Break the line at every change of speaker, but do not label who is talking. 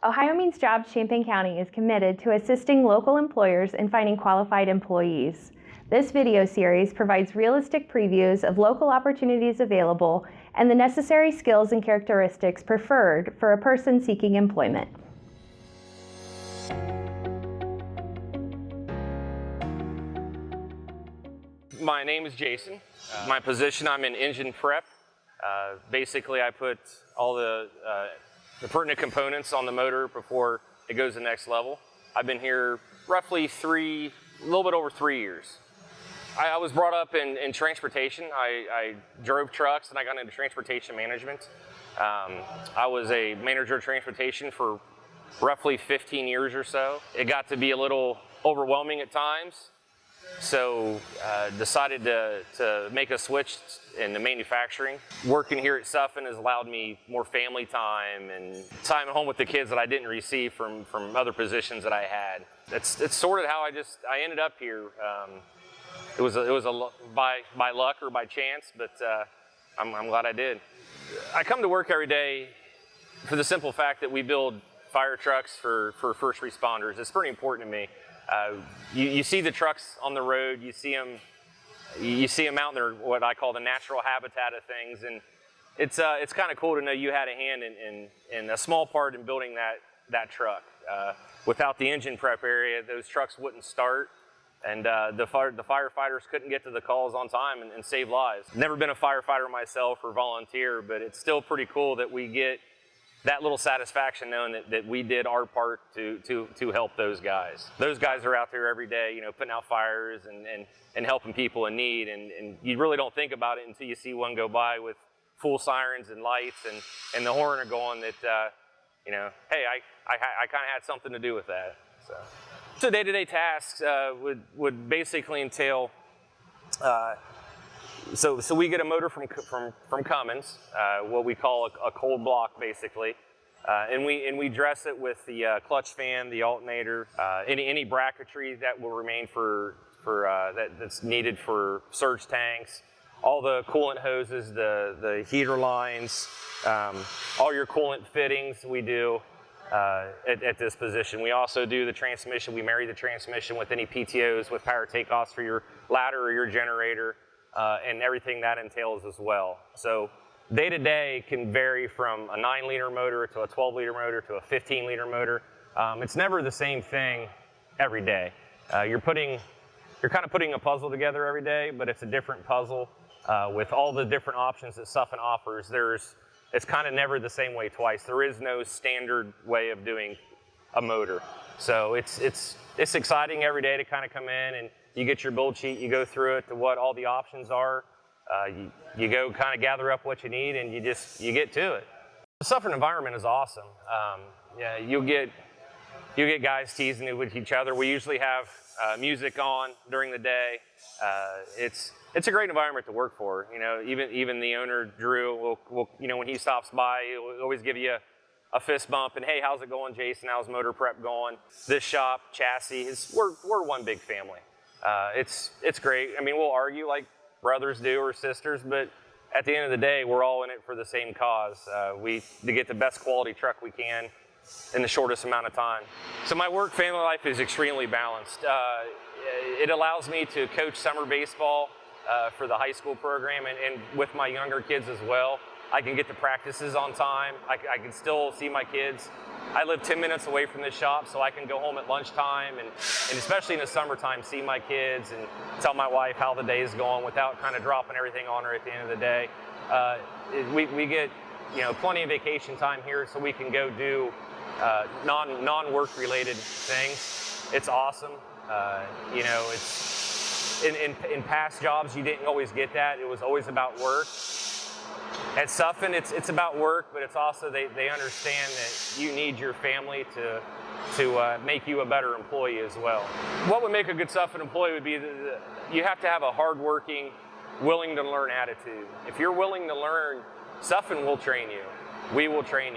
OhioMeansJobs Champaign County is committed to assisting local employers in finding qualified employees. This video series provides realistic previews of local opportunities available and the necessary skills and characteristics preferred for a person seeking employment.
My name is Jason. My position, I'm in engine prep. Basically, I put all the pertinent components on the motor before it goes to the next level. I've been here roughly a little bit over 3 years. I was brought up in transportation. I drove trucks and I got into transportation management. I was a manager of transportation for roughly 15 years or so. It got to be a little overwhelming at times. So decided to make a switch into manufacturing. Working here at Sutphen has allowed me more family time and time at home with the kids that I didn't receive from other positions that I had. It's sort of how I ended up here. It was by luck or by chance, but I'm glad I did. I come to work every day for the simple fact that we build fire trucks for first responders. It's pretty important to me. You see the trucks on the road, you see them out in their, what I call the natural habitat of things, and it's kind of cool to know you had a hand in a small part in building that truck. Without the engine prep area, those trucks wouldn't start, and the firefighters couldn't get to the calls on time and save lives. Never been a firefighter myself or volunteer, but it's still pretty cool that we get that little satisfaction knowing that we did our part to help those guys. Those guys are out there every day, putting out fires and helping people in need, and you really don't think about it until you see one go by with full sirens and lights and the horn are going that, hey, I kind of had something to do with that. So day-to-day tasks would basically entail, so we get a motor from Cummins, what we call a cold block basically, and we dress it with the clutch fan, the alternator, any bracketry that will remain that's needed for surge tanks, all the coolant hoses, the heater lines, all your coolant fittings we do at this position. We also do the transmission. We marry the transmission with any PTOs with power takeoffs for your ladder or your generator. And everything that entails as well. So day to day can vary from a 9-liter motor to a 12-liter motor to a 15-liter motor. It's never the same thing every day. You're kind of putting a puzzle together every day, but it's a different puzzle with all the different options that Sutphen offers. It's kind of never the same way twice. There is no standard way of doing a motor. So it's exciting every day to kind of come in and you get your build sheet, you go through it to what all the options are. You go kind of gather up what you need and you get to it. The Sutphen environment is awesome. Yeah, you'll get guys teasing with each other. We usually have music on during the day. It's a great environment to work for. Even the owner, Drew, will when he stops by, he'll always give you a fist bump and, hey, how's it going, Jason? How's motor prep going? This shop, chassis, we're one big family. It's great. I mean, we'll argue like brothers do or sisters, but at the end of the day, we're all in it for the same cause. To get the best quality truck we can in the shortest amount of time. So my work-family life is extremely balanced. It allows me to coach summer baseball for the high school program and with my younger kids as well. I can get to practices on time. I can still see my kids. I live 10 minutes away from this shop, so I can go home at lunchtime and especially in the summertime, see my kids and tell my wife how the day is going without kind of dropping everything on her at the end of the day. We get plenty of vacation time here, so we can go do non-work related things. It's awesome. It's in past jobs you didn't always get that. It was always about work. At Sutphen, it's about work, but it's also they understand that you need your family to make you a better employee as well. What would make a good Sutphen employee would be you have to have a hardworking, willing to learn attitude. If you're willing to learn, Sutphen will train you. We will train you.